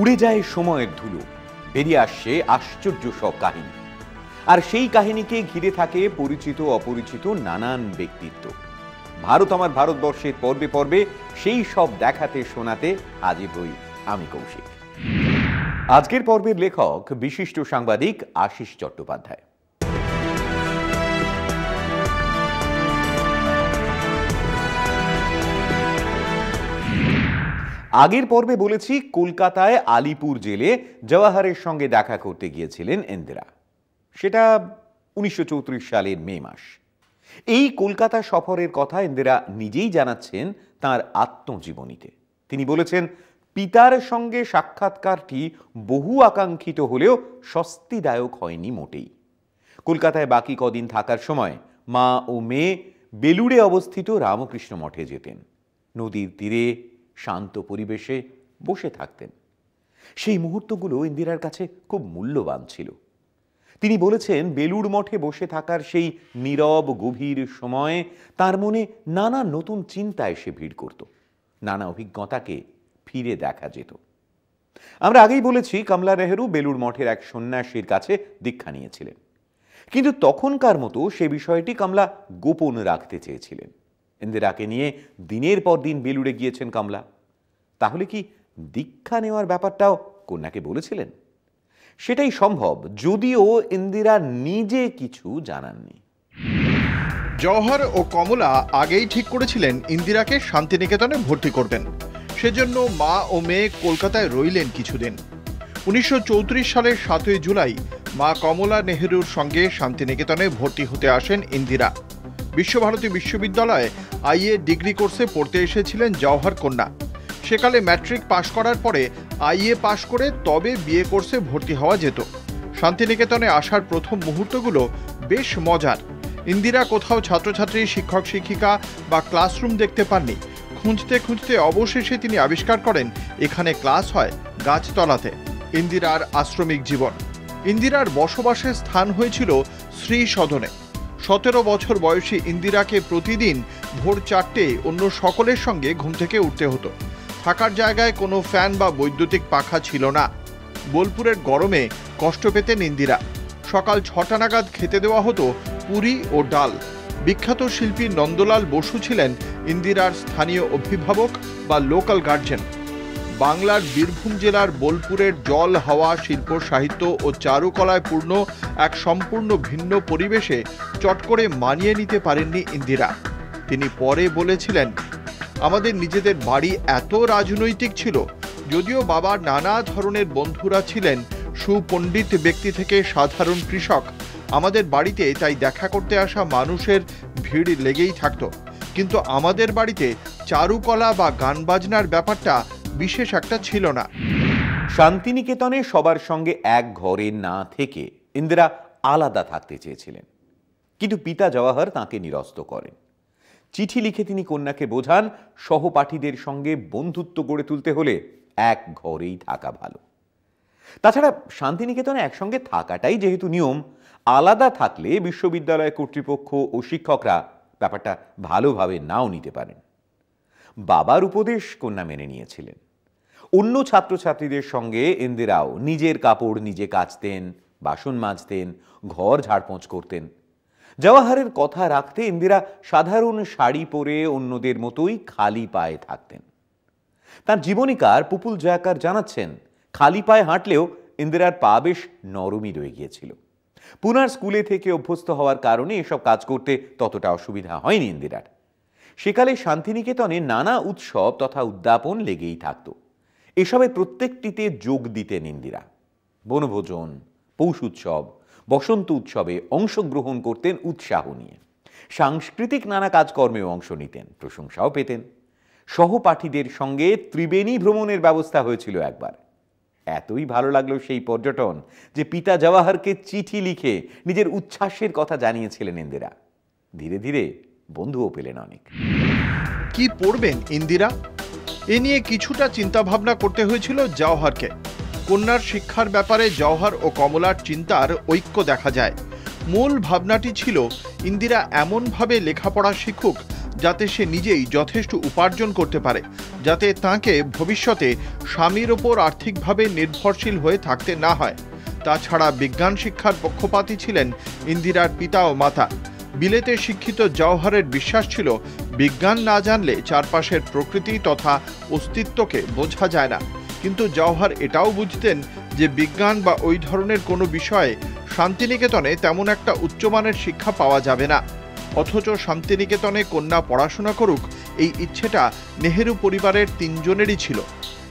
উড়ে যায় সময়ের ধুলো, বেরিয়ে আসছে আশ্চর্য সব কাহিনী। আর সেই কাহিনীকে ঘিরে থাকে পরিচিত অপরিচিত নানান ব্যক্তিত্ব। ভারত আমার ভারতবর্ষের পর্বে পর্বে সেই সব দেখাতে শোনাতে হাজির হই আমি কৌশিক। আজকের পর্বের লেখক বিশিষ্ট সাংবাদিক আশিস চট্টোপাধ্যায়। আগের পর্বে বলেছি কলকাতায় আলিপুর জেলে জওয়াহরের সঙ্গে দেখা করতে গিয়েছিলেন ইন্দিরা। সেটা 1934 সালের মে মাস। এই কলকাতা সফরের কথা ইন্দিরা নিজেই জানাচ্ছেন তাঁর আত্মজীবনীতে। তিনি বলেছেন, পিতার সঙ্গে সাক্ষাৎকারটি বহু আকাঙ্ক্ষিত হলেও স্বস্তিদায়ক হয়নি মোটেই। কলকাতায় বাকি কদিন থাকার সময় মা ও মেয়ে বেলুড়ে অবস্থিত রামকৃষ্ণ মঠে যেতেন। নদীর তীরে শান্ত পরিবেশে বসে থাকতেন। সেই মুহূর্তগুলো ইন্দিরার কাছে খুব মূল্যবান ছিল। তিনি বলেছেন, বেলুড় মঠে বসে থাকার সেই নীরব গভীর সময়ে তার মনে নানা নতুন চিন্তা এসে ভিড় করত, নানা অভিজ্ঞতাকে ফিরে দেখা যেত। আমরা আগেই বলেছি, কমলা নেহেরু বেলুড় মঠের এক সন্ন্যাসীর কাছে দীক্ষা নিয়েছিলেন, কিন্তু তখনকার মতো সে বিষয়টি কমলা গোপন রাখতে চেয়েছিলেন। ইন্দিরাকে নিয়ে দিনের পর দিন বেলুড়ে গিয়েছেন কমলা। তাহলে কি দীক্ষা নেওয়ার ব্যাপারটাও কন্যাকে বলেছিলেন? সেটাই সম্ভব, যদিও ইন্দিরা নিজে কিছু জানাননি। জওহর ও কমলা আগেই ঠিক করেছিলেন ইন্দিরাকে শান্তিনিকেতনে ভর্তি করবেন। সেজন্য মা ও মেয়ে কলকাতায় রইলেন কিছুদিন। 1934 সালের 7ই জুলাই মা কমলা নেহেরুর সঙ্গে শান্তিনিকেতনে ভর্তি হতে আসেন ইন্দিরা। বিশ্বভারতী বিশ্ববিদ্যালয়ে আইএ ডিগ্রি কোর্সে পড়তে এসেছিলেন জওহর কন্যা। সেকালে ম্যাট্রিক পাশ করার পরে আইএ পাশ করে তবে বিএ কোর্সে ভর্তি হওয়া যেত। শান্তিনিকেতনে আসার প্রথম মুহূর্তগুলো বেশ মজার। ইন্দিরা কোথাও ছাত্রছাত্রী, শিক্ষক শিক্ষিকা বা ক্লাসরুম দেখতে পাননি। খুঁজতে খুঁজতে অবশেষে তিনি আবিষ্কার করেন এখানে ক্লাস হয় গাছতলাতে। ইন্দিরার আশ্রমিক জীবন। ইন্দিরার বসবাসের স্থান হয়েছিল শ্রী সদনে। 17 বছর বয়সী ইন্দিরাকে প্রতিদিন ভোর 4টে অন্য সকলের সঙ্গে ঘুম থেকে উঠতে হতো। থাকার জায়গায় কোনো ফ্যান বা বৈদ্যুতিক পাখা ছিল না। বোলপুরের গরমে কষ্ট পেতেন ইন্দিরা। সকাল 6টা নাগাদ খেতে দেওয়া হতো পুরি ও ডাল। বিখ্যাত শিল্পী নন্দলাল বসু ছিলেন ইন্দিরার স্থানীয় অভিভাবক বা লোকাল গার্জেন। বাংলার বীরভূম জেলার বোলপুরের জল, হাওয়া, শিল্প, সাহিত্য ও চারুকলায় পূর্ণ এক সম্পূর্ণ ভিন্ন পরিবেশে চট করে মানিয়ে নিতে পারেননি ইন্দিরা। তিনি পরে বলেছিলেন, আমাদের নিজেদের বাড়ি এত রাজনৈতিক ছিল, যদিও বাবার নানা ধরনের বন্ধুরা ছিলেন সুপণ্ডিত ব্যক্তি থেকে সাধারণ কৃষক। আমাদের বাড়িতে তাই দেখা করতে আসা মানুষের ভিড় লেগেই থাকতো, কিন্তু আমাদের বাড়িতে চারুকলা বা গান বাজনার ব্যাপারটা বিশেষ একটা ছিল না। শান্তিনিকেতনে সবার সঙ্গে এক ঘরে না থেকে ইন্দিরা আলাদা থাকতে চেয়েছিলেন, কিন্তু পিতা জওহর তাঁকে নিরস্ত করেন। চিঠি লিখে তিনি কন্যাকে বোঝান, সহপাঠীদের সঙ্গে বন্ধুত্ব গড়ে তুলতে হলে এক ঘরেই থাকা ভালো। তাছাড়া শান্তিনিকেতনে একসঙ্গে থাকাটাই যেহেতু নিয়ম, আলাদা থাকলে বিশ্ববিদ্যালয় কর্তৃপক্ষ ও শিক্ষকরা ব্যাপারটা ভালোভাবে নাও নিতে পারেন। বাবার উপদেশ কন্যা মেনে নিয়েছিলেন। অন্য ছাত্রছাত্রীদের সঙ্গে ইন্দিরাও নিজের কাপড় নিজে কাচতেন, বাসন মাজতেন, ঘর ঝাড়পোঁছ করতেন। জওহরের কথা রাখতে ইন্দিরা সাধারণ শাড়ি পরে অন্যদের মতোই খালি পায়ে থাকতেন। তার জীবনীকার পুপুল জয়াকার জানাচ্ছেন, খালি পায়ে হাঁটলেও ইন্দিরার পা বেশ নরমই রয়ে গিয়েছিল। পুনার স্কুলে থেকে অভ্যস্ত হওয়ার কারণে এসব কাজ করতে ততটা অসুবিধা হয়নি ইন্দিরার। সেকালে শান্তিনিকেতনে নানা উৎসব তথা উদ্যাপন লেগেই থাকত। এসবের প্রত্যেকটিতে যোগ দিতেন ইন্দিরা। বনভোজন, পৌষ উৎসব, বসন্ত উৎসবে অংশগ্রহণ করতেন উৎসাহ নিয়ে। সাংস্কৃতিক নানা কাজকর্মেও অংশ নিতেন, প্রশংসাও পেতেন। সহপাঠীদের সঙ্গে ত্রিবেণী ভ্রমণের ব্যবস্থা হয়েছিল একবার। এতই ভালো লাগলো সেই পর্যটন যে পিতা জওহরকে চিঠি লিখে নিজের উচ্ছ্বাসের কথা জানিয়েছিলেন ইন্দিরা। ধীরে ধীরে বন্ধুও পেলেন অনেক। কি পড়বেন ইন্দিরা, এ নিয়ে কিছুটা চিন্তাভাবনা করতে হয়েছিল জওহরকে। কন্যার শিক্ষার ব্যাপারে জওহর ও কমলার চিন্তার ঐক্য দেখা যায়। মূল ভাবনাটি ছিল ইন্দিরা এমনভাবে লেখাপড়া শিখুক যাতে সে নিজেই যথেষ্ট উপার্জন করতে পারে, যাতে তাঁকে ভবিষ্যতে স্বামীর ওপর আর্থিকভাবে নির্ভরশীল হয়ে থাকতে না হয়। তাছাড়া বিজ্ঞান শিক্ষার পক্ষপাতী ছিলেন ইন্দিরার পিতা ও মাতা। বিলেতে শিক্ষিত জওহরের বিশ্বাস ছিল, বিজ্ঞান না জানলে চারপাশের প্রকৃতি তথা অস্তিত্বকে বোঝা যায় না। কিন্তু জওহর এটাও বুঝতেন যে বিজ্ঞান বা ওই ধরনের কোনো বিষয়ে শান্তিনিকেতনে তেমন একটা উচ্চমানের শিক্ষা পাওয়া যাবে না। অথচ শান্তিনিকেতনে কন্যা পড়াশোনা করুক, এই ইচ্ছেটা নেহেরু পরিবারের তিনজনেরই ছিল।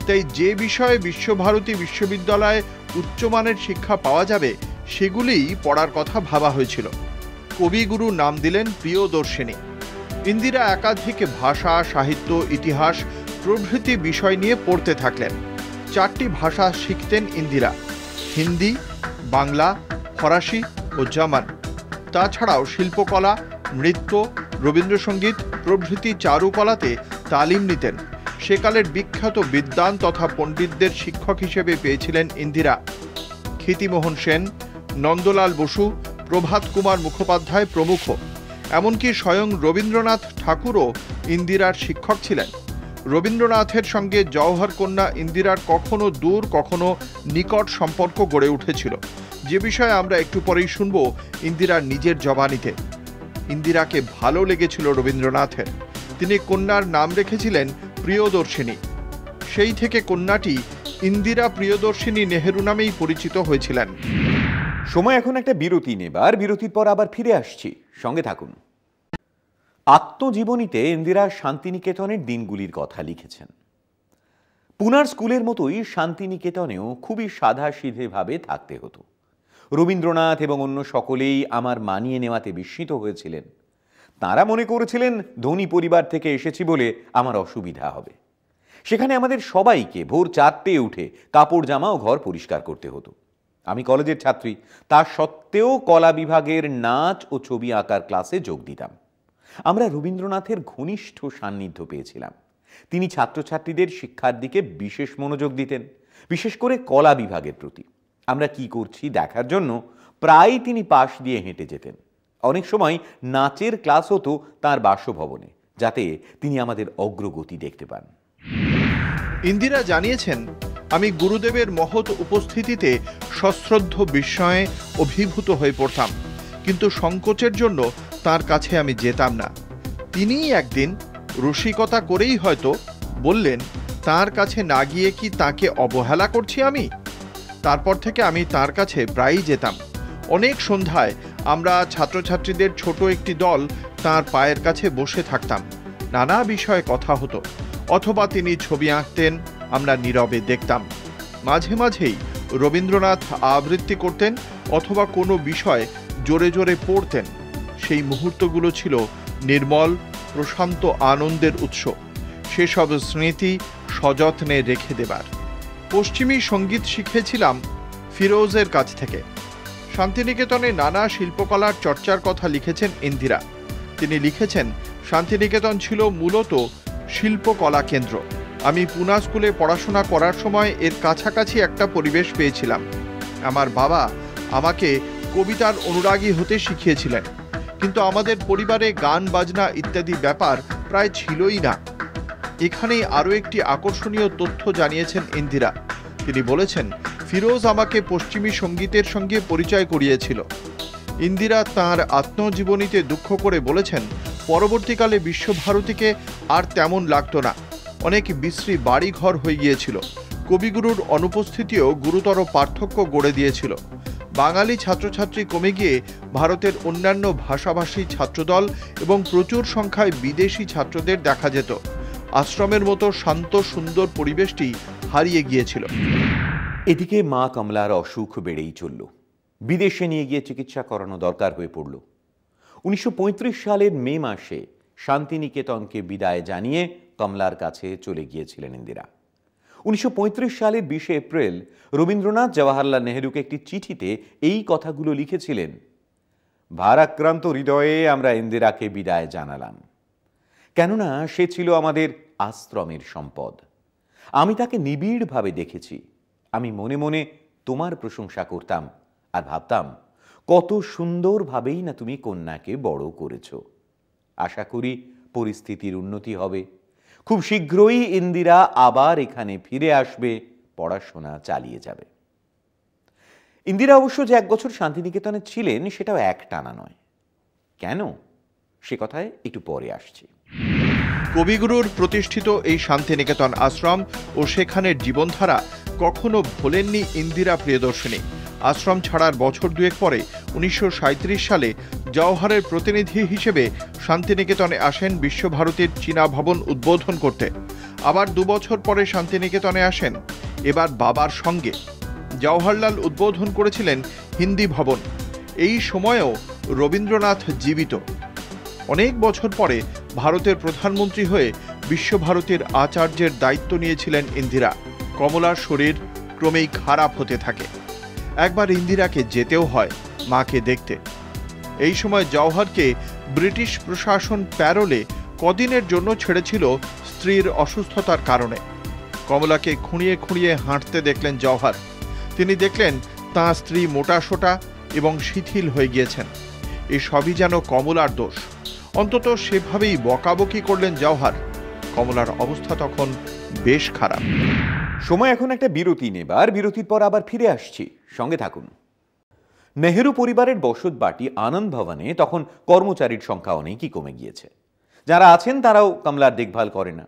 তাই যে বিষয়ে বিশ্বভারতী বিশ্ববিদ্যালয়ে উচ্চমানের শিক্ষা পাওয়া যাবে সেগুলিই পড়ার কথা ভাবা হয়েছিল। কবিগুরু নাম দিলেন প্রিয়দর্শিনী। ইন্দিরা একাধিক ভাষা, সাহিত্য, ইতিহাস প্রভৃতি বিষয় নিয়ে পড়তে থাকলেন। 4টি ভাষা শিখতেন ইন্দিরা: হিন্দি, বাংলা, ফরাসি ও জার্মান। তাছাড়াও শিল্পকলা, নৃত্য, রবীন্দ্রসঙ্গীত প্রভৃতি চারুকলাতে তালিম নিতেন। সেকালের বিখ্যাত বিদ্বান তথা পণ্ডিতদের শিক্ষক হিসেবে পেয়েছিলেন ইন্দিরা ক্ষিতিমোহন সেন, নন্দলাল বসু, প্রভাত কুমার মুখোপাধ্যায় প্রমুখ। এমনকি স্বয়ং রবীন্দ্রনাথ ঠাকুরও ইন্দিরার শিক্ষক ছিলেন। রবীন্দ্রনাথের সঙ্গে জওহর কন্যা ইন্দিরার কখনো দূর কখনো নিকট সম্পর্ক গড়ে উঠেছিল, যে বিষয়ে আমরা একটু পরেই শুনব ইন্দিরার নিজের জবানিতে। ইন্দিরাকে ভালো লেগেছিল রবীন্দ্রনাথের। তিনি কন্যার নাম রেখেছিলেন প্রিয়দর্শিনী। সেই থেকে কন্যাটি ইন্দিরা প্রিয়দর্শিনী নেহেরু নামেই পরিচিত হয়েছিলেন। সময় এখন একটা বিরতি নেবার, বিরতির পর আবার ফিরে আসছি, সঙ্গে থাকুন। আত্মজীবনীতে ইন্দিরা শান্তিনিকেতনের দিনগুলির কথা লিখেছেন। পুনার স্কুলের মতোই শান্তিনিকেতনেও খুবই সাধাসিধেভাবে থাকতে হতো। রবীন্দ্রনাথ এবং অন্য সকলেই আমার মানিয়ে নেওয়াতে বিস্মিত হয়েছিলেন। তাঁরা মনে করেছিলেন ধনী পরিবার থেকে এসেছি বলে আমার অসুবিধা হবে। সেখানে আমাদের সবাইকে ভোর 4টে উঠে কাপড় জামা ও ঘর পরিষ্কার করতে হতো। আমি কলেজের ছাত্রী, তা সত্ত্বেও কলা বিভাগের নাচ ও ছবি আঁকার ক্লাসে যোগ দিতাম। আমরা রবীন্দ্রনাথের ঘনিষ্ঠ সান্নিধ্য পেয়েছিলাম। তিনি ছাত্রছাত্রীদের শিক্ষার দিকে বিশেষ মনোযোগ দিতেন, বিশেষ করে কলা বিভাগের প্রতি। আমরা কি করছি দেখার জন্য প্রায় তিনি পাশ দিয়ে হেঁটে যেতেন। অনেক সময় নাচের ক্লাস হতো তাঁর বাসভবনে, যাতে তিনি আমাদের অগ্রগতি দেখতে পান। ইন্দিরা জানিয়েছেন, আমি গুরুদেবের মহৎ উপস্থিতিতে সশ্রদ্ধ বিস্ময়ে অভিভূত হয়ে পড়তাম, কিন্তু সংকোচের জন্য তার কাছে আমি যেতাম না। তিনিই একদিন রসিকতা করেই হয়তো বললেন, তার কাছে না গিয়ে কি তাকে অবহেলা করছি আমি? তারপর থেকে আমি তার কাছে প্রায়ই যেতাম। অনেক সন্ধ্যায় আমরা ছাত্রছাত্রীদের ছোট একটি দল তার পায়ের কাছে বসে থাকতাম। নানা বিষয়ে কথা হতো, অথবা তিনি ছবি আঁকতেন, আমরা নীরবে দেখতাম। মাঝে মাঝেই রবীন্দ্রনাথ আবৃত্তি করতেন অথবা কোনো বিষয় জোরে জোরে পড়তেন। সেই মুহূর্তগুলো ছিল নির্মল প্রশান্ত আনন্দের উৎস। সেসব স্মৃতি সযত্নে রেখে দেবার। পশ্চিমী সঙ্গীত শিখেছিলাম ফিরোজের কাছ থেকে। শান্তিনিকেতনে নানা শিল্পকলার চর্চার কথা লিখেছেন ইন্দিরা। তিনি লিখেছেন, শান্তিনিকেতন ছিল মূলত শিল্পকলা কেন্দ্র। আমি পুনা স্কুলে পড়াশোনা করার সময় এর কাছাকাছি একটা পরিবেশ পেয়েছিলাম। আমার বাবা আমাকে কবিতার অনুরাগী হতে শিখিয়েছিলেন, কিন্তু আমাদের পরিবারে গান বাজনা ইত্যাদি ব্যাপার প্রায় ছিলই না। এখানেই আরও একটি আকর্ষণীয় তথ্য জানিয়েছেন ইন্দিরা। তিনি বলেছেন, ফিরোজ আমাকে পশ্চিমী সঙ্গীতের সঙ্গে পরিচয় করিয়েছিল। ইন্দিরা তাঁর আত্মজীবনীতে দুঃখ করে বলেছেন, পরবর্তীকালে বিশ্বভারতীকে আর তেমন লাগতো না। অনেক বিশ্রী বাড়িঘর হয়ে গিয়েছিল। কবিগুরুর অনুপস্থিতিও গুরুতর পার্থক্য গড়ে দিয়েছিল। বাঙালি ছাত্রছাত্রী কমে গিয়ে ভারতের অন্যান্য ভাষাভাষী ছাত্রদল এবং প্রচুর সংখ্যায় বিদেশি ছাত্রদের দেখা যেত। আশ্রমের মতো শান্ত সুন্দর পরিবেশটি হারিয়ে গিয়েছিল। এদিকে মা কমলার অসুখ বেড়েই চলল। বিদেশে নিয়ে গিয়ে চিকিৎসা করানো দরকার হয়ে পড়ল। 1935 সালের মে মাসে শান্তিনিকেতনকে বিদায় জানিয়ে কমলার কাছে চলে গিয়েছিলেন ইন্দিরা। 1935 সালের 20 এপ্রিল রবীন্দ্রনাথ জওয়াহরলাল নেহেরুকে একটি চিঠিতে এই কথাগুলো লিখেছিলেন, ভারাক্রান্ত হৃদয়ে আমরা ইন্দিরাকে বিদায় জানালাম। কেননা সে ছিল আমাদের আশ্রমের সম্পদ। আমি তাকে নিবিড়ভাবে দেখেছি। আমি মনে মনে তোমার প্রশংসা করতাম আর ভাবতাম, কত সুন্দরভাবেই না তুমি কন্যাকে বড় করেছ। আশা করি পরিস্থিতির উন্নতি হবে। খুব শীঘ্রই ইন্দিরা আবার এখানে ফিরে আসবে, পড়াশোনা চালিয়ে যাবে। ইন্দিরা অবশ্য যে 1 বছর শান্তিনিকেতনে ছিলেন সেটাও একটানা নয়। কেন, সে কথায় একটু পরে আসছি। কবিগুরুর প্রতিষ্ঠিত এই শান্তিনিকেতন আশ্রম ও সেখানের জীবনধারা কখনো ভোলেননি ইন্দিরা প্রিয়দর্শিনী। আশ্রম ছাড়ার বছর দুয়েক পরে 1937 সালে জওহরের প্রতিনিধি হিসেবে শান্তিনিকেতনে আসেন বিশ্বভারতীর চীনা ভবন উদ্বোধন করতে। আবার 2 বছর পরে শান্তিনিকেতনে আসেন, এবার বাবার সঙ্গে। জওহরলাল উদ্বোধন করেছিলেন হিন্দি ভবন। এই সময়েও রবীন্দ্রনাথ জীবিত। অনেক বছর পরে ভারতের প্রধানমন্ত্রী হয়ে বিশ্বভারতীর আচার্যের দায়িত্ব নিয়েছিলেন ইন্দিরা। কমলার শরীর ক্রমেই খারাপ হতে থাকে। একবার ইন্দিরাকে যেতেও হয় মাকে দেখতে। এই সময় জওহরকে ব্রিটিশ প্রশাসন প্যারোলে কদিনের জন্য ছেড়েছিল স্ত্রীর অসুস্থতার কারণে। কমলাকে খুঁড়িয়ে খুঁড়িয়ে হাঁটতে দেখলেন জওহর। তিনি দেখলেন তাঁর স্ত্রী মোটাসোটা এবং শিথিল হয়ে গিয়েছেন। এ সবই যেন কমলার দোষ। অন্তত সেভাবেই বকাবকি করলেন জওহর। কমলার অবস্থা তখন বেশ খারাপ। সময় এখন একটা বিরতি নেবার, বিরতির পর আবার ফিরে আসছি, সঙ্গে থাকুন। নেহেরু পরিবারের বসত বাটি আনন্দ ভবনে তখন কর্মচারীর সংখ্যা অনেকই কমে গিয়েছে। যারা আছেন তারাও কমলার দেখভাল করে না।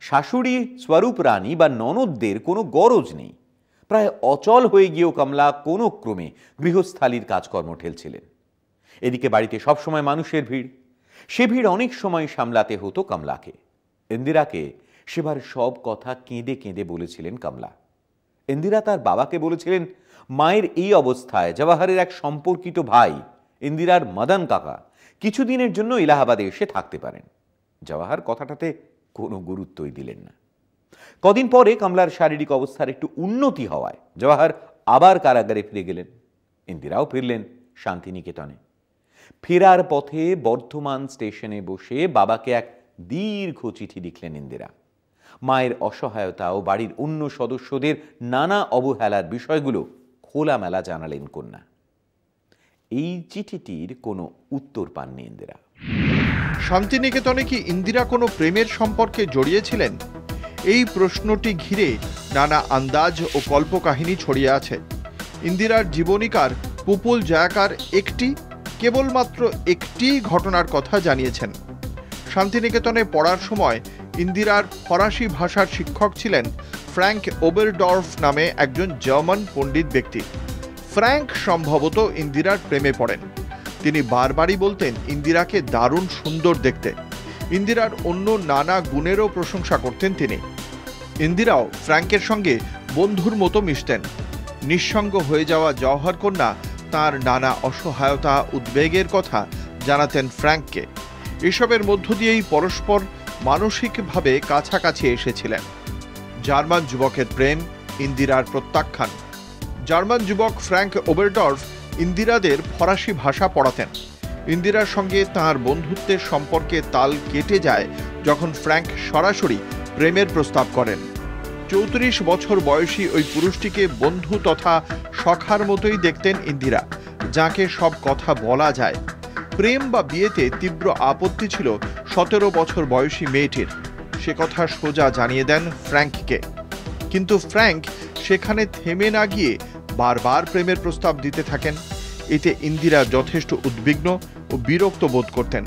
শাশুড়ি স্বরূপ রানী বা ননদদের কোনো গরজ নেই। প্রায় অচল হয়ে গিয়েও কমলা কোনো ক্রমে গৃহস্থালির কাজকর্ম ঠেলছিলেন। এদিকে বাড়িতে সবসময় মানুষের ভিড়। সে ভিড় অনেক সময় সামলাতে হতো কমলাকে। ইন্দিরাকে সেবার সব কথা কেঁদে কেঁদে বলেছিলেন কমলা। ইন্দিরা তার বাবাকে বলেছিলেন, মায়ের এই অবস্থায় জওহরের এক সম্পর্কিত ভাই ইন্দিরার মদন কাকা কিছুদিনের জন্য এলাহাবাদে এসে থাকতে পারেন। জওহর কথাটাতে কোনো গুরুত্বই দিলেন না। কদিন পরে কমলার শারীরিক অবস্থার একটু উন্নতি হওয়ায় জওহর আবার কারাগারে ফিরে গেলেন। ইন্দিরাও ফিরলেন শান্তিনিকেতনে। ফেরার পথে বর্ধমান স্টেশনে বসে বাবাকে এক দীর্ঘ চিঠি লিখলেন ইন্দিরা। মায়ের অসহায়তা ও বাড়ির অন্য সদস্যদের নানা অবহেলার বিষয়গুলো খোলামেলা জানালেন কন্যা। এই চিঠিটির কোনো উত্তর পাননি ইন্দিরা। শান্তিনিকেতনে কি ইন্দিরা কোনো প্রেমের সম্পর্কে জড়িয়েছিলেন? এই প্রশ্নটি ঘিরে নানা আন্দাজ ও কল্পকাহিনী ছড়িয়ে আছে। ইন্দিরার জীবনীকার পুপুল জায়াকার কেবলমাত্র একটি ঘটনার কথা জানিয়েছেন। শান্তিনিকেতনে পড়ার সময় ইন্দিরার ফরাসি ভাষার শিক্ষক ছিলেন ফ্র্যাঙ্ক ওবেরডর্ফ নামে একজন জার্মান পণ্ডিত ব্যক্তি। ফ্র্যাঙ্ক সম্ভবত ইন্দিরার প্রেমে পড়েন। তিনি বারবারই বলতেন ইন্দিরাকে দারুণ সুন্দর দেখতে। ইন্দিরার অন্য নানা গুণেরও প্রশংসা করতেন তিনি। ইন্দিরাও ফ্র্যাঙ্কের সঙ্গে বন্ধুর মতো মিশতেন। নিঃসঙ্গ হয়ে যাওয়া জওহর কন্যা তাঁর নানা অসহায়তা উদ্বেগের কথা জানাতেন ফ্র্যাঙ্ককে। এসবের মধ্য দিয়েই পরস্পর মানসিকভাবে কাছাকাছি এসেছিলেন। জার্মান যুবকের প্রেম, ইন্দিরার প্রত্যাখ্যান। জার্মান যুবক ফ্র্যাঙ্ক ওবেরডর্ফ ইন্দিরাদের ফরাসি ভাষা পড়াতেন। ইন্দিরার সঙ্গে তাঁর বন্ধুত্বের সম্পর্কে তাল কেটে যায় যখন ফ্র্যাঙ্ক সরাসরি প্রেমের প্রস্তাব করেন। 34 বছর বয়সী ওই পুরুষটিকে বন্ধু তথা সখার মতোই দেখতেন ইন্দিরা, যাকে সব কথা বলা যায়। প্রেম বা বিয়েতে তীব্র আপত্তি ছিল 17 বছর বয়সী মেয়েটির। সে কথা সোজা জানিয়ে দেন ফ্র্যাঙ্ককে। কিন্তু ফ্র্যাঙ্ক সেখানে থেমে না গিয়ে বারবার প্রেমের প্রস্তাব দিতে থাকেন। এতে ইন্দিরা যথেষ্ট উদ্বিগ্ন ও বিরক্ত বোধ করতেন।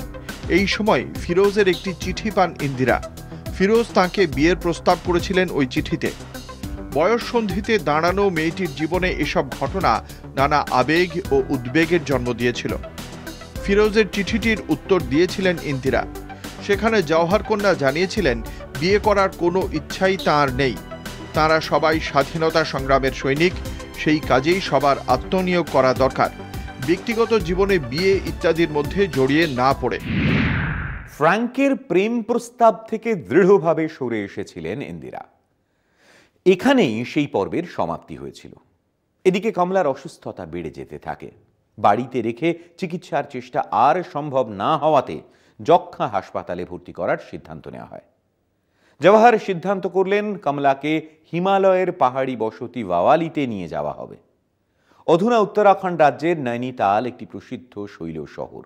এই সময় ফিরোজের একটি চিঠি পান ইন্দিরা। ফিরোজ তাঁকে বিয়ের প্রস্তাব করেছিলেন ওই চিঠিতে। বয়ঃসন্ধিতে দাঁড়ানো মেয়েটির জীবনে এসব ঘটনা নানা আবেগ ও উদ্বেগের জন্ম দিয়েছিল। ফিরোজের চিঠিটির উত্তর দিয়েছিলেন ইন্দিরা। সেখানে জওহর কন্যা জানিয়েছিলেন বিয়ে করার কোনো ইচ্ছাই তাঁর নেই। তাঁরা সবাই স্বাধীনতা সংগ্রামের সৈনিক, সেই কাজেই সবার আত্মনিয়োগ করা দরকার, ব্যক্তিগত জীবনে বিয়ে ইত্যাদির মধ্যে জড়িয়ে না পড়ে। ফ্র্যাঙ্কের প্রেম প্রস্তাব থেকে দৃঢ়ভাবে সরে এসেছিলেন ইন্দিরা। এখানেই সেই পর্বের সমাপ্তি হয়েছিল। এদিকে কমলার অসুস্থতা বেড়ে যেতে থাকে। বাড়িতে রেখে চিকিৎসার চেষ্টা আর সম্ভব না হওয়াতে যক্ষা হাসপাতালে ভর্তি করার সিদ্ধান্ত নেওয়া হয়। জওহর সিদ্ধান্ত করলেন কমলাকে হিমালয়ের পাহাড়ি বসতি ভাওয়ালিতে নিয়ে যাওয়া হবে। অধুনা উত্তরাখণ্ড রাজ্যের নৈনিতাল একটি প্রসিদ্ধ শৈল শহর।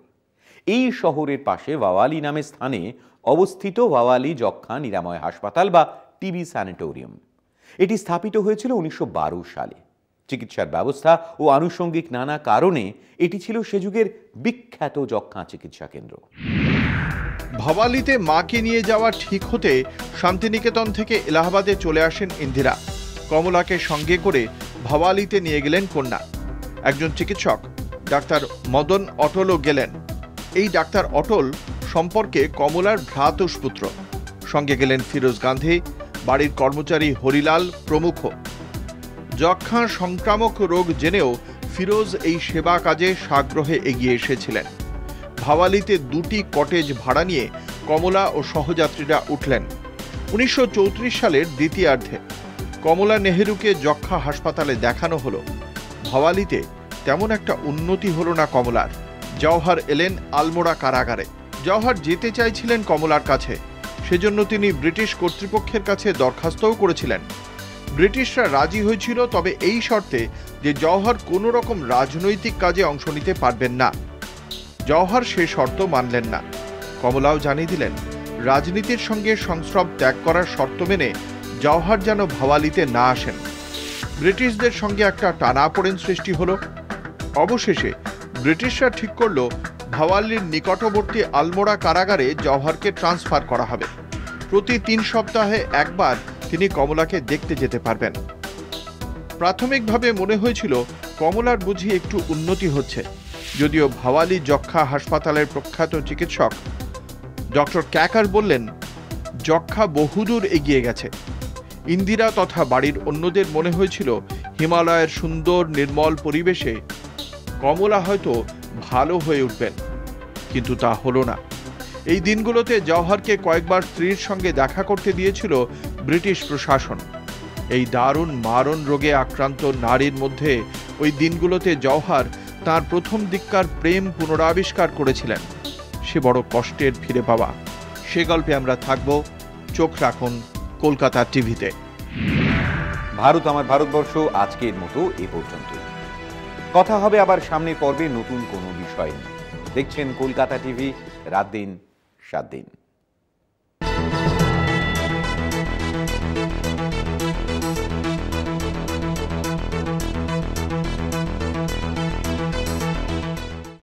এই শহরের পাশে ভাওয়ালি নামে স্থানে অবস্থিত ভাওয়ালি যক্ষ্মা নিরাময় হাসপাতাল বা টিবি স্যানিটোরিয়াম। এটি স্থাপিত হয়েছিল 1912 সালে। চিকিৎসার ব্যবস্থা ও আনুষঙ্গিক নানা কারণে এটি ছিল সে যুগের বিখ্যাত যক্ষ্মা চিকিৎসা কেন্দ্র। ভাওয়ালিতে মাকে নিয়ে যাওয়া ঠিক হতে শান্তিনিকেতন থেকে এলাহাবাদে চলে আসেন ইন্দিরা। কমলাকে সঙ্গে করে ভাওয়ালিতে নিয়ে গেলেন কন্যা। একজন চিকিৎসক ডাক্তার মদন অটলও গেলেন। এই ডাক্তার অটল সম্পর্কে কমলার ভ্রাতুষ্পুত্র। সঙ্গে গেলেন ফিরোজ গান্ধী, বাড়ির কর্মচারী হরিলাল প্রমুখ। যক্ষ্মা সংক্রামক রোগ জেনেও ফিরোজ এই সেবা কাজে সাগ্রহে এগিয়ে এসেছিলেন। ভাওয়ালিতে 2টি কটেজ ভাড়া নিয়ে কমলা ও সহযাত্রীরা উঠলেন। 1934 সালের দ্বিতীয়ার্ধে কমলা নেহেরুকে যক্ষ্মা হাসপাতালে দেখানো হলো। ভাওয়ালিতে তেমন একটা উন্নতি হলো না কমলার। জওহর এলেন আলমোড়া কারাগারে। জওহর যেতে চাইছিলেন কমলার কাছে, সেজন্য তিনি ব্রিটিশ কর্তৃপক্ষের কাছে দরখাস্তও করেছিলেন। ব্রিটিশরা রাজি হয়েছিল, তবে এই শর্তে যে জওহর কোনো রকম রাজনৈতিক কাজে অংশ নিতে পারবেন না। জওহর সে শর্ত মানলেন না। কমলাও জানিয়ে দিলেন রাজনীতির সঙ্গে সংস্রব ত্যাগ করার শর্ত মেনে জওহর যেন ভাওয়ালিতে না আসেন। ব্রিটিশদের সঙ্গে একটা টানাপোড়েন সৃষ্টি হলো। অবশেষে ব্রিটিশরা ঠিক করল ভাওয়ালির নিকটবর্তী আলমোড়া কারাগারে জওহরকে ট্রান্সফার করা হবে। প্রতি 3 সপ্তাহে একবার তিনি কমলাকে দেখতে যেতে পারবেন। প্রাথমিকভাবে মনে হয়েছিল কমলার বুঝি একটু উন্নতি হচ্ছে, যদিও ভাওয়ালি যক্ষ্মা হাসপাতালের প্রখ্যাত চিকিৎসক ডক্টর ক্যাকার বললেন যক্ষ্মা বহুদূর এগিয়ে গেছে। ইন্দিরা তথা বাড়ির অন্যদের মনে হয়েছিল হিমালয়ের সুন্দর নির্মল পরিবেশে কমলা হয়তো ভালো হয়ে উঠবেন, কিন্তু তা হলো না। এই দিনগুলোতে জওহরকে কয়েকবার স্ত্রীর সঙ্গে দেখা করতে দিয়েছিল ব্রিটিশ প্রশাসন। এই দারুণ মারণ রোগে আক্রান্ত নারীর মধ্যে ওই দিনগুলোতে জওহর তার প্রথম দিককার প্রেম পুনরাবিষ্কার করেছিলেন। সে বড় কষ্টের ফিরে পাওয়া। সে গল্পে আমরা থাকব। চোখ রাখুন কলকাতা টিভিতে। ভারত আমার ভারতবর্ষ আজকের মতো এ পর্যন্ত। কথা হবে আবার সামনের পর্বে নতুন কোনো বিষয় নিয়ে। দেখছেন কলকাতা টিভি, রাত দিন 7 দিন।